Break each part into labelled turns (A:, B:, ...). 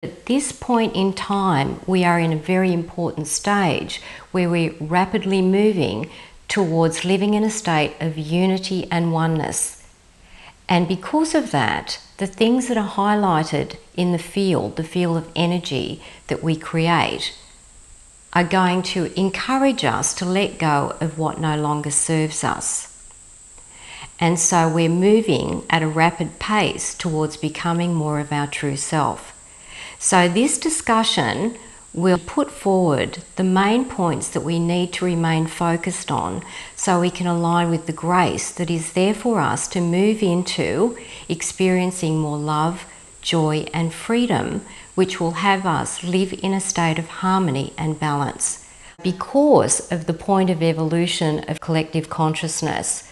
A: At this point in time, we are in a very important stage where we're rapidly moving towards living in a state of unity and oneness. And because of that, the things that are highlighted in the field of energy that we create, are going to encourage us to let go of what no longer serves us. And so we're moving at a rapid pace towards becoming more of our true self. So this discussion will put forward the main points that we need to remain focused on so we can align with the grace that is there for us to move into experiencing more love, joy and freedom, which will have us live in a state of harmony and balance. Because of the point of evolution of collective consciousness,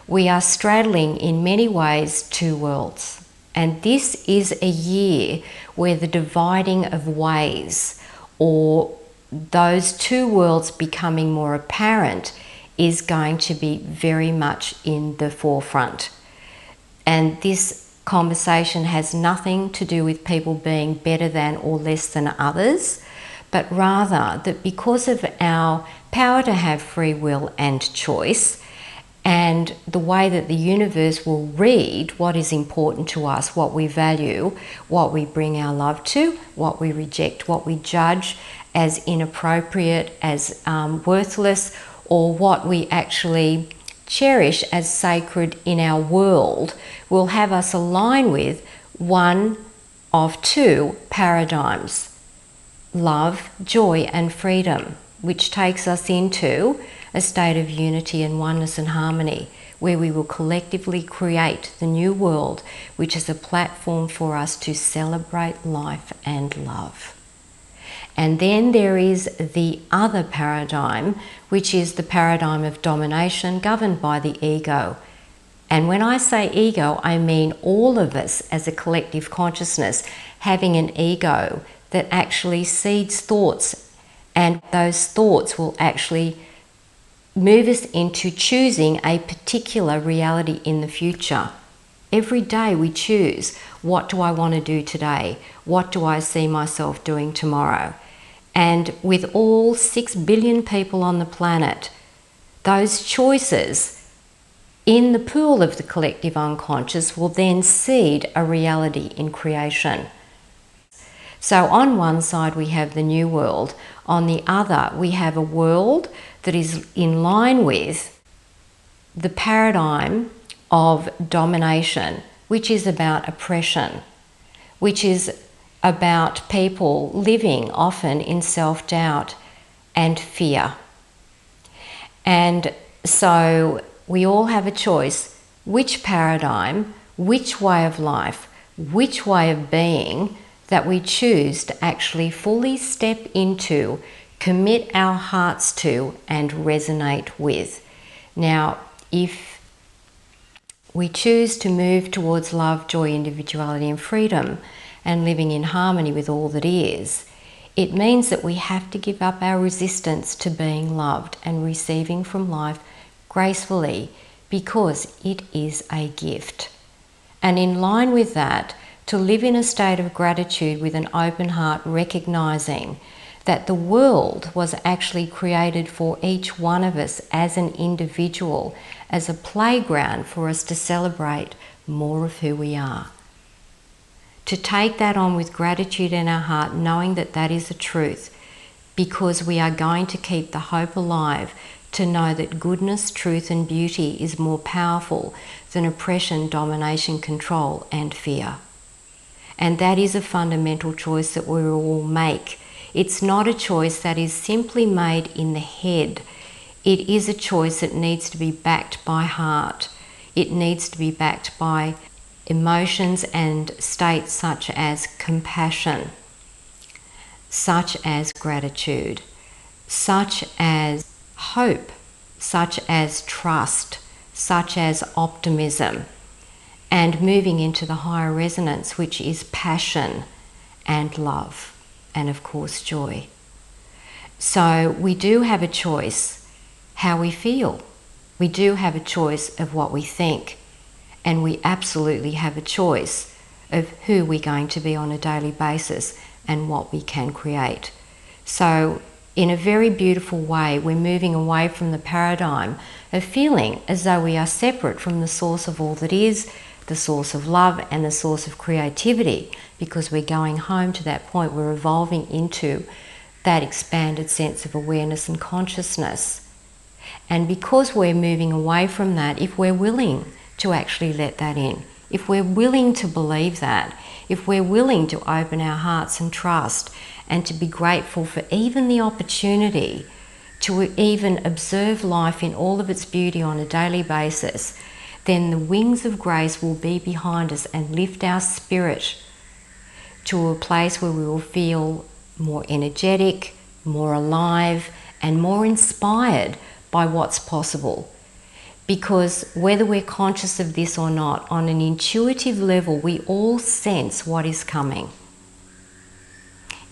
A: we are straddling in many ways two worlds. And this is a year where the dividing of ways, or those two worlds becoming more apparent, is going to be very much in the forefront. And this conversation has nothing to do with people being better than or less than others, but rather that because of our power to have free will and choice, and the way that the universe will read what is important to us, what we value, what we bring our love to, what we reject, what we judge as inappropriate, as worthless, or what we actually cherish as sacred in our world, will have us align with one of two paradigms: love, joy and freedom, which takes us into a state of unity and oneness and harmony, where we will collectively create the new world, which is a platform for us to celebrate life and love. And then there is the other paradigm, which is the paradigm of domination governed by the ego. And when I say ego, I mean all of us as a collective consciousness having an ego that actually seeds thoughts, and those thoughts will actually move us into choosing a particular reality in the future. Every day we choose, what do I want to do today? What do I see myself doing tomorrow? And with all 6 billion people on the planet, those choices in the pool of the collective unconscious will then seed a reality in creation. So on one side we have the new world, on the other we have a world that is in line with the paradigm of domination, which is about oppression, which is about people living often in self-doubt and fear. And so we all have a choice which paradigm, which way of life, which way of being that we choose to actually fully step into, commit our hearts to and resonate with. Now, if we choose to move towards love, joy, individuality and freedom, and living in harmony with all that is, it means that we have to give up our resistance to being loved and receiving from life gracefully, because it is a gift. And in line with that, to live in a state of gratitude with an open heart, recognizing that the world was actually created for each one of us as an individual, as a playground for us to celebrate more of who we are. To take that on with gratitude in our heart, knowing that that is the truth, because we are going to keep the hope alive to know that goodness, truth and beauty is more powerful than oppression, domination, control and fear. And that is a fundamental choice that we will all make. It's not a choice that is simply made in the head. It is a choice that needs to be backed by heart. It needs to be backed by emotions and states such as compassion, such as gratitude, such as hope, such as trust, such as optimism, and moving into the higher resonance, which is passion and love, and of course joy. So we do have a choice how we feel. We do have a choice of what we think, and we absolutely have a choice of who we're going to be on a daily basis, and what we can create. So in a very beautiful way, we're moving away from the paradigm of feeling as though we are separate from the source of all that is, the source of love and the source of creativity, because we're going home to that point. We're evolving into that expanded sense of awareness and consciousness. And because we're moving away from that, if we're willing to actually let that in, if we're willing to believe that, if we're willing to open our hearts and trust and to be grateful for even the opportunity to even observe life in all of its beauty on a daily basis, then the wings of grace will be behind us and lift our spirit to a place where we will feel more energetic, more alive, and more inspired by what's possible. Because whether we're conscious of this or not, on an intuitive level, we all sense what is coming.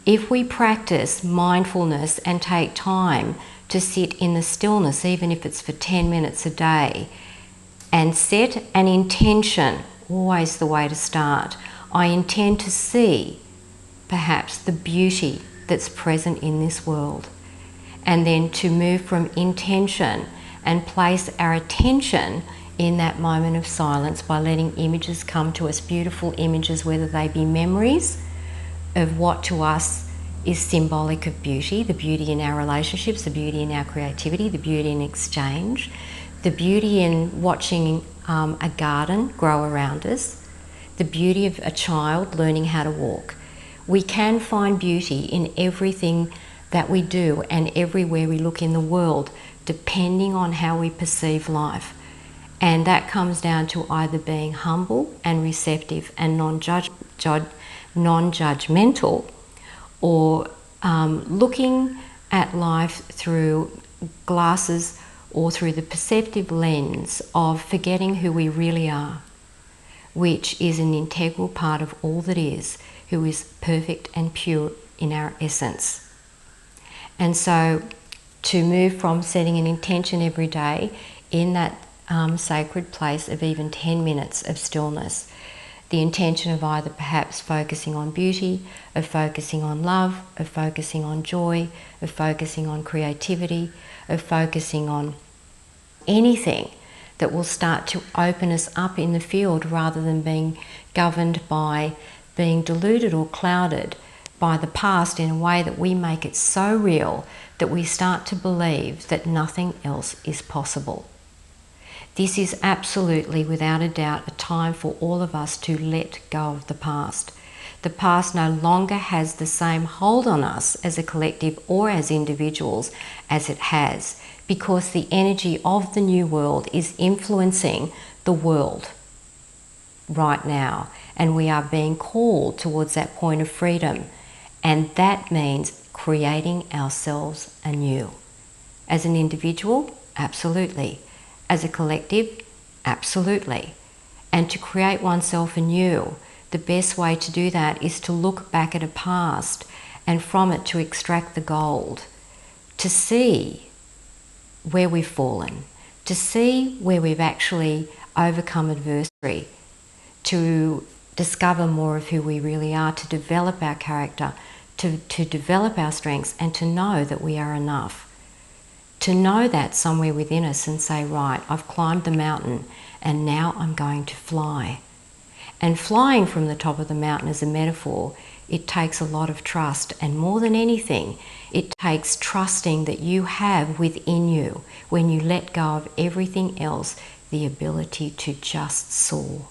A: If we practice mindfulness and take time to sit in the stillness, even if it's for 10 minutes a day, and set an intention, always the way to start. I intend to see perhaps the beauty that's present in this world. And then to move from intention and place our attention in that moment of silence by letting images come to us, beautiful images, whether they be memories of what to us is symbolic of beauty, the beauty in our relationships, the beauty in our creativity, the beauty in exchange, the beauty in watching a garden grow around us, the beauty of a child learning how to walk. We can find beauty in everything that we do and everywhere we look in the world, depending on how we perceive life. And that comes down to either being humble and receptive and non-judgmental, or looking at life through glasses or through the perceptive lens of forgetting who we really are, which is an integral part of all that is, who is perfect and pure in our essence. And so to move from setting an intention every day in that sacred place of even 10 minutes of stillness, the intention of either perhaps focusing on beauty, of focusing on love, of focusing on joy, of focusing on creativity, of focusing on anything that will start to open us up in the field, rather than being governed by being deluded or clouded by the past in a way that we make it so real that we start to believe that nothing else is possible. This is absolutely, without a doubt, a time for all of us to let go of the past. The past no longer has the same hold on us as a collective or as individuals as it has, because the energy of the new world is influencing the world right now, and we are being called towards that point of freedom, and that means creating ourselves anew. As an individual, absolutely. As a collective, absolutely. And to create oneself anew, the best way to do that is to look back at a past and from it to extract the gold, to see where we've fallen, to see where we've actually overcome adversity, to discover more of who we really are, to develop our character, to develop our strengths, and to know that we are enough. To know that somewhere within us and say, right, I've climbed the mountain and now I'm going to fly. And flying from the top of the mountain as a metaphor, it takes a lot of trust, and more than anything, it takes trusting that you have within you, when you let go of everything else, the ability to just soar.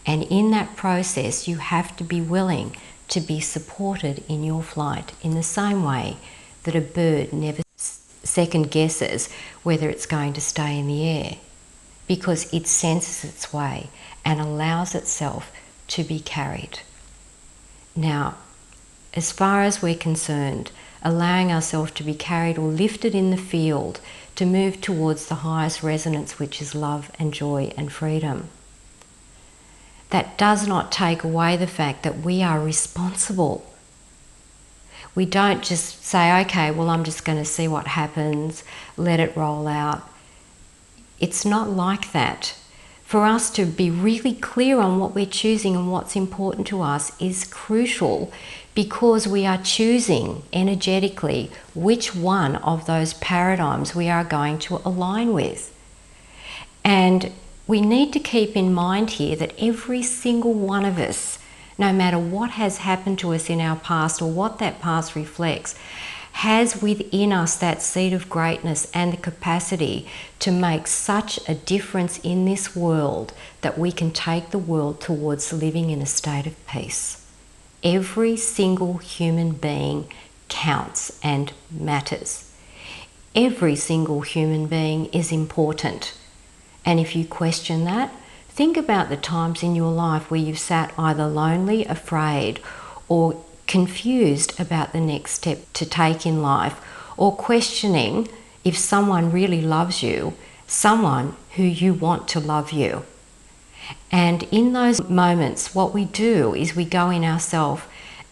A: And in that process, you have to be willing to be supported in your flight, in the same way that a bird never second guesses whether it's going to stay in the air, because it senses its way and allows itself to be carried. Now, as far as we're concerned, allowing ourselves to be carried or lifted in the field to move towards the highest resonance, which is love and joy and freedom, that does not take away the fact that we are responsible. We don't just say, okay, well, I'm just going to see what happens, let it roll out. It's not like that. For us to be really clear on what we're choosing and what's important to us is crucial, because we are choosing energetically which one of those paradigms we are going to align with. And we need to keep in mind here that every single one of us, no matter what has happened to us in our past or what that past reflects, has within us that seed of greatness and the capacity to make such a difference in this world that we can take the world towards living in a state of peace. Every single human being counts and matters. Every single human being is important. And if you question that, think about the times in your life where you've sat either lonely, afraid, or confused about the next step to take in life, or questioning if someone really loves you, someone who you want to love you. And in those moments, what we do is we go in ourselves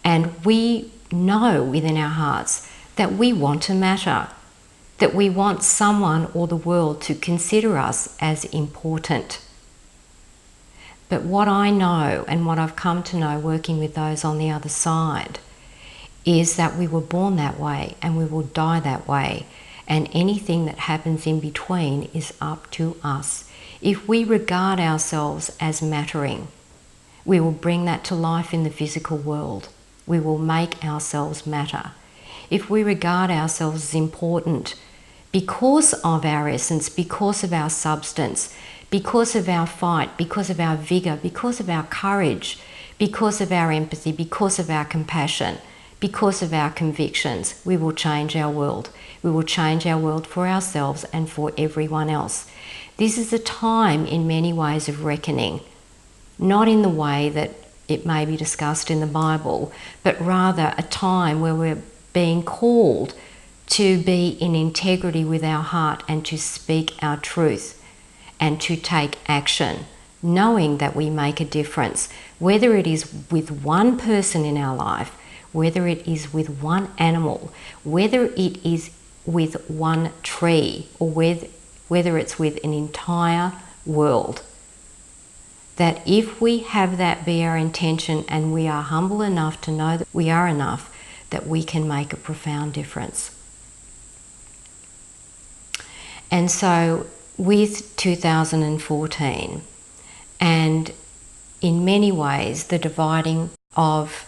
A: and we know within our hearts that we want to matter, that we want someone or the world to consider us as important. But what I know and what I've come to know working with those on the other side is that we were born that way and we will die that way, and anything that happens in between is up to us. If we regard ourselves as mattering, we will bring that to life in the physical world. We will make ourselves matter. If we regard ourselves as important because of our essence, because of our substance, because of our fight, because of our vigour, because of our courage, because of our empathy, because of our compassion, because of our convictions, we will change our world. We will change our world for ourselves and for everyone else. This is a time in many ways of reckoning, not in the way that it may be discussed in the Bible, but rather a time where we're being called to be in integrity with our heart and to speak our truth and to take action, knowing that we make a difference, whether it is with one person in our life, whether it is with one animal, whether it is with one tree, or whether it's with an entire world. That if we have that be our intention and we are humble enough to know that we are enough, that we can make a profound difference. And so with 2014, and in many ways the dividing of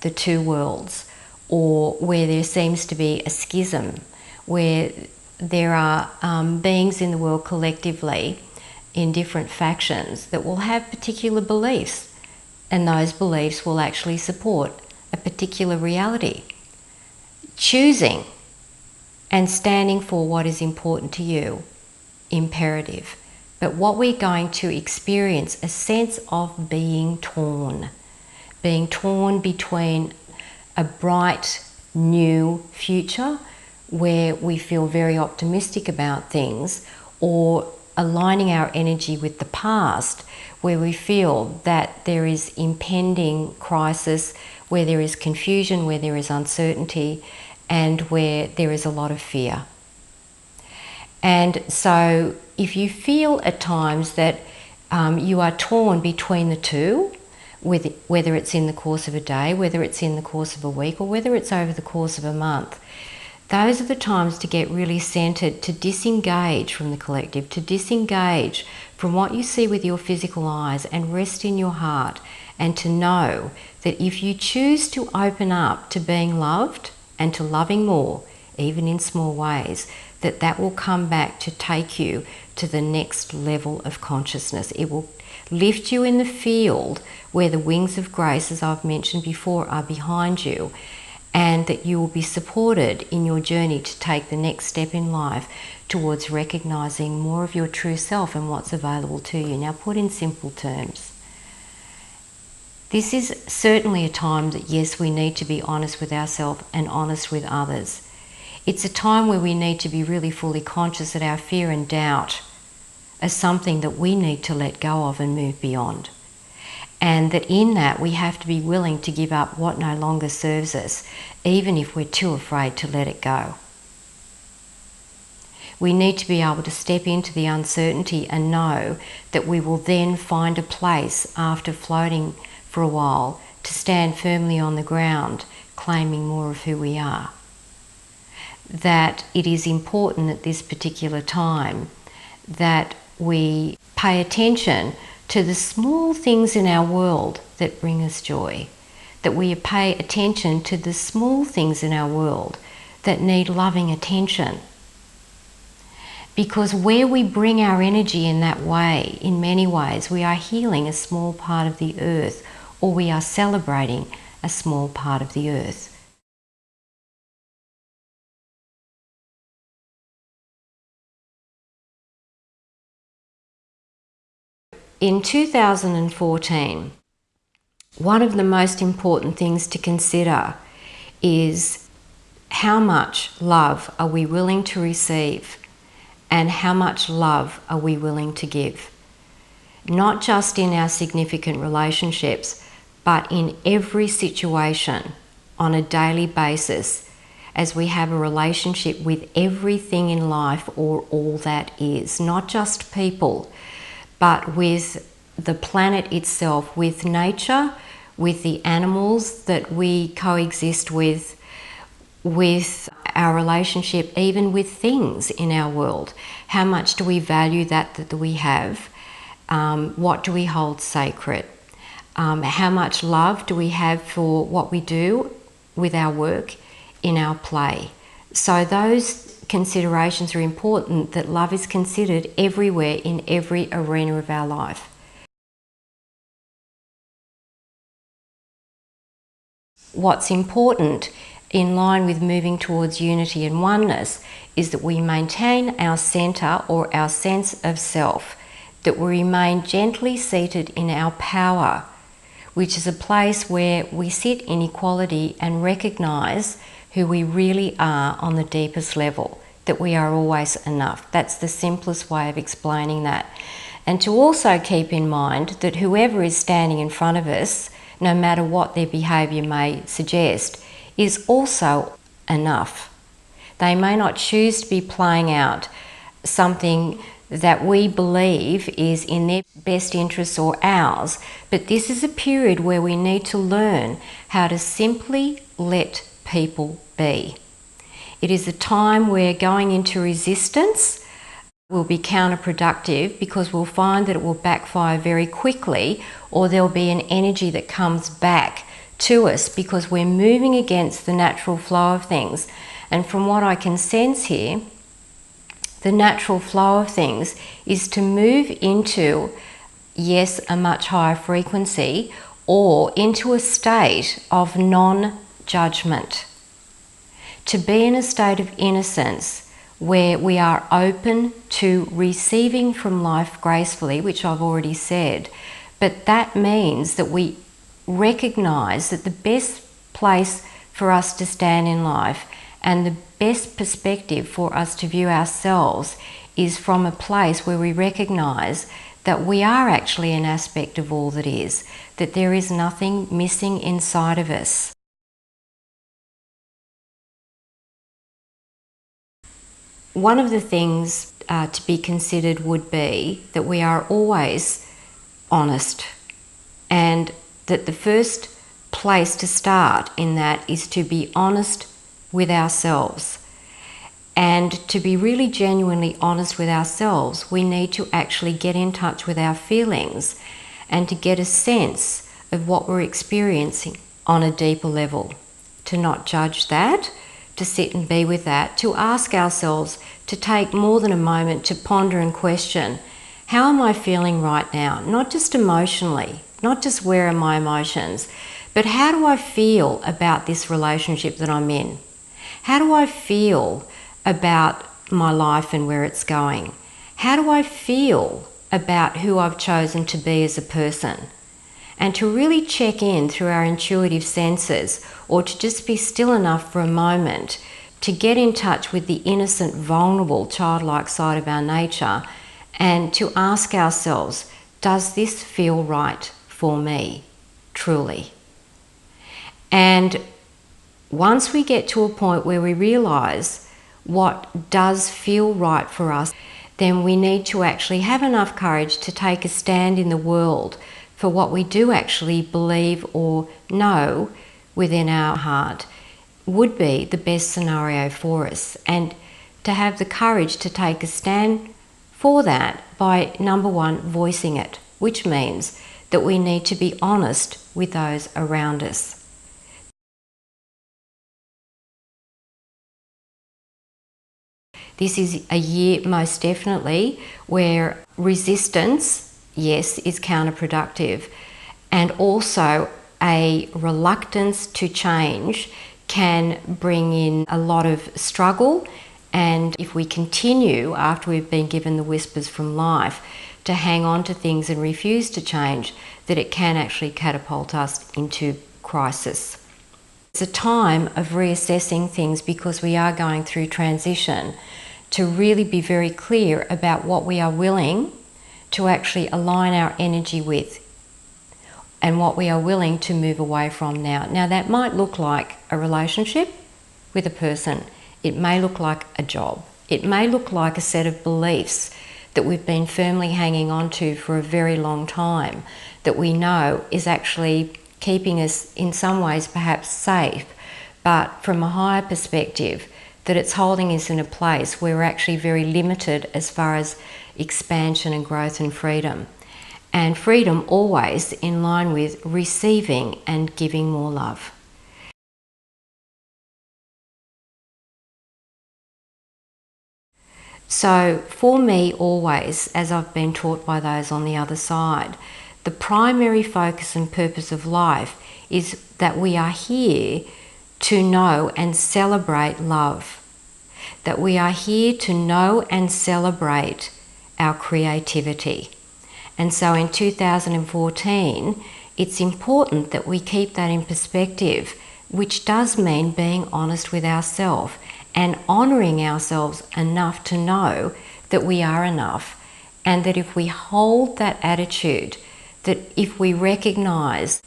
A: the two worlds, or where there seems to be a schism, where there are beings in the world collectively in different factions that will have particular beliefs, and those beliefs will actually support a particular reality. Choosing and standing for what is important to you, imperative. But what we're going to experience, a sense of being torn between a bright new future where we feel very optimistic about things, or aligning our energy with the past where we feel that there is impending crisis, where there is confusion, where there is uncertainty, and where there is a lot of fear. And so if you feel at times that you are torn between the two, whether it's in the course of a day, whether it's in the course of a week, or whether it's over the course of a month, those are the times to get really centered, to disengage from the collective, to disengage from what you see with your physical eyes and rest in your heart, and to know that if you choose to open up to being loved and to loving more, even in small ways, that will come back to take you to the next level of consciousness. It will lift you in the field where the wings of grace, as I've mentioned before, are behind you, and that you will be supported in your journey to take the next step in life towards recognizing more of your true self and what's available to you. Now, put in simple terms, this is certainly a time that, yes, we need to be honest with ourselves and honest with others. It's a time where we need to be really fully conscious that our fear and doubt are something that we need to let go of and move beyond. And that in that we have to be willing to give up what no longer serves us, even if we're too afraid to let it go. We need to be able to step into the uncertainty and know that we will then find a place after floating for a while to stand firmly on the ground, claiming more of who we are. That it is important at this particular time that we pay attention to the small things in our world that bring us joy, that we pay attention to the small things in our world that need loving attention. Because where we bring our energy in that way, in many ways, we are healing a small part of the earth, or we are celebrating a small part of the earth. In 2014, one of the most important things to consider is how much love are we willing to receive and how much love are we willing to give. Not just in our significant relationships, but in every situation on a daily basis, as we have a relationship with everything in life or all that is, not just people, but with the planet itself, with nature, with the animals that we coexist with our relationship even with things in our world. How much do we value that we have? What do we hold sacred? How much love do we have for what we do with our work, in our play? So those considerations are important, that love is considered everywhere in every arena of our life. What's important in line with moving towards unity and oneness is that we maintain our centre or our sense of self, that we remain gently seated in our power, which is a place where we sit in equality and recognise who we really are on the deepest level, that we are always enough. That's the simplest way of explaining that. And to also keep in mind that whoever is standing in front of us, no matter what their behaviour may suggest, is also enough. They may not choose to be playing out something that we believe is in their best interests or ours, but this is a period where we need to learn how to simply let people be. It is a time where going into resistance will be counterproductive, because we'll find that it will backfire very quickly, or there'll be an energy that comes back to us because we're moving against the natural flow of things. And from what I can sense here, the natural flow of things is to move into, yes, a much higher frequency, or into a state of non-judgment. To be in a state of innocence where we are open to receiving from life gracefully, which I've already said, but that means that we recognise that the best place for us to stand in life and the best perspective for us to view ourselves is from a place where we recognise that we are actually an aspect of all that is, that there is nothing missing inside of us. One of the things to be considered would be that we are always honest, and that the first place to start in that is to be honest with ourselves. And to be really genuinely honest with ourselves, we need to actually get in touch with our feelings and to get a sense of what we're experiencing on a deeper level. To not judge that, to sit and be with that, to ask ourselves, to take more than a moment to ponder and question, how am I feeling right now? Not just emotionally, not just where are my emotions, but how do I feel about this relationship that I'm in? How do I feel about my life and where it's going? How do I feel about who I've chosen to be as a person? And to really check in through our intuitive senses, or to just be still enough for a moment to get in touch with the innocent, vulnerable, childlike side of our nature, and to ask ourselves, does this feel right for me, truly? And once we get to a point where we realise what does feel right for us, then we need to actually have enough courage to take a stand in the world for what we do actually believe or know within our heart would be the best scenario for us, and to have the courage to take a stand for that by, number one, voicing it, which means that we need to be honest with those around us. This is a year, most definitely, where resistance, yes, is counterproductive, and also a reluctance to change can bring in a lot of struggle. And if we continue, after we've been given the whispers from life, to hang on to things and refuse to change, that it can actually catapult us into crisis. It's a time of reassessing things, because we are going through transition, to really be very clear about what we are willing to actually align our energy with and what we are willing to move away from now. Now, that might look like a relationship with a person. It may look like a job. It may look like a set of beliefs that we've been firmly hanging on to for a very long time, that we know is actually keeping us in some ways perhaps safe, but from a higher perspective, that it's holding us in a place where we're actually very limited as far as expansion and growth and freedom. And freedom always in line with receiving and giving more love. So for me, always, as I've been taught by those on the other side, the primary focus and purpose of life is that we are here to know and celebrate love. That we are here to know and celebrate our creativity. And so in 2014, it's important that we keep that in perspective, which does mean being honest with ourselves and honouring ourselves enough to know that we are enough, and that if we hold that attitude, that if we recognise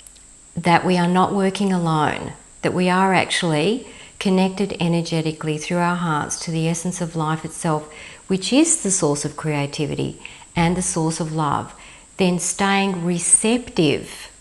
A: that we are not working alone, that we are actually connected energetically through our hearts to the essence of life itself, which is the source of creativity and the source of love, then staying receptive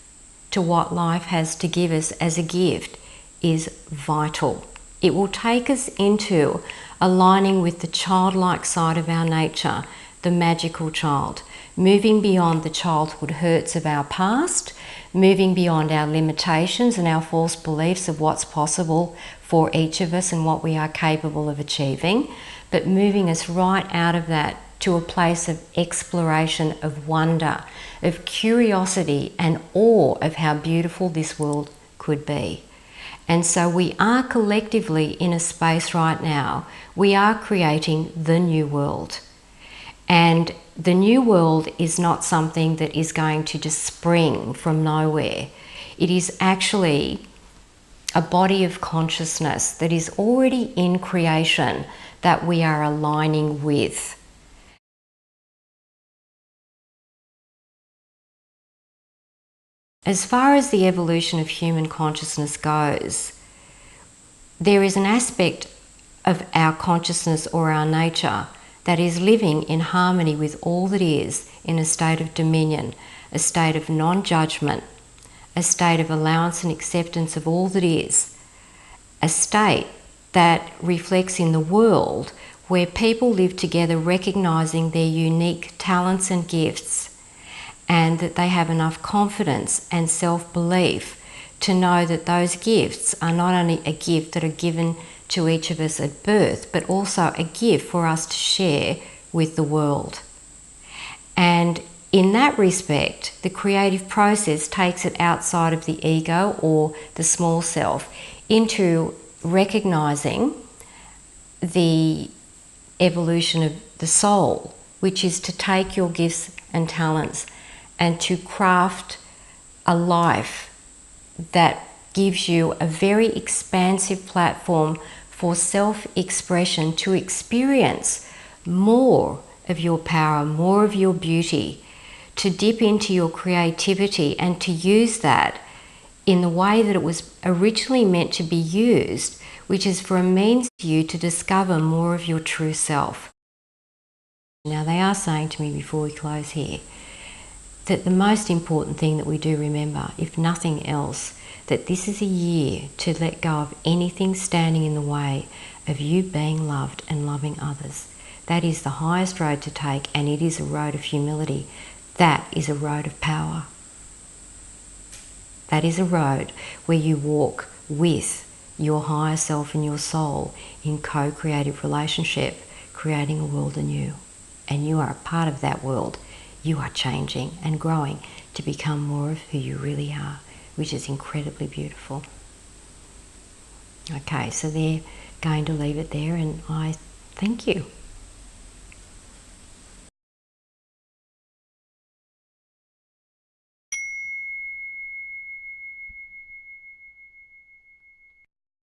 A: to what life has to give us as a gift is vital. It will take us into aligning with the childlike side of our nature, the magical child, moving beyond the childhood hurts of our past, moving beyond our limitations and our false beliefs of what's possible for each of us and what we are capable of achieving, but moving us right out of that to a place of exploration, of wonder, of curiosity and awe of how beautiful this world could be. And so we are collectively in a space right now, we are creating the new world. And the new world is not something that is going to just spring from nowhere. It is actually a body of consciousness that is already in creation that we are aligning with. As far as the evolution of human consciousness goes, there is an aspect of our consciousness or our nature that is living in harmony with all that is, in a state of dominion, a state of non-judgment, a state of allowance and acceptance of all that is, a state that reflects in the world where people live together recognising their unique talents and gifts, and that they have enough confidence and self-belief to know that those gifts are not only a gift that are given to each of us at birth, but also a gift for us to share with the world. And in that respect, the creative process takes it outside of the ego or the small self into recognising the evolution of the soul, which is to take your gifts and talents and to craft a life that gives you a very expansive platform for self-expression, to experience more of your power, more of your beauty, to dip into your creativity and to use that in the way that it was originally meant to be used, which is for a means for you to discover more of your true self. Now, they are saying to me before we close here that the most important thing that we do remember, if nothing else, that this is a year to let go of anything standing in the way of you being loved and loving others. That is the highest road to take, and it is a road of humility. That is a road of power. That is a road where you walk with your higher self and your soul in co-creative relationship, creating a world anew. And you are a part of that world. You are changing and growing to become more of who you really are, which is incredibly beautiful. Okay, so they're going to leave it there, and I thank you.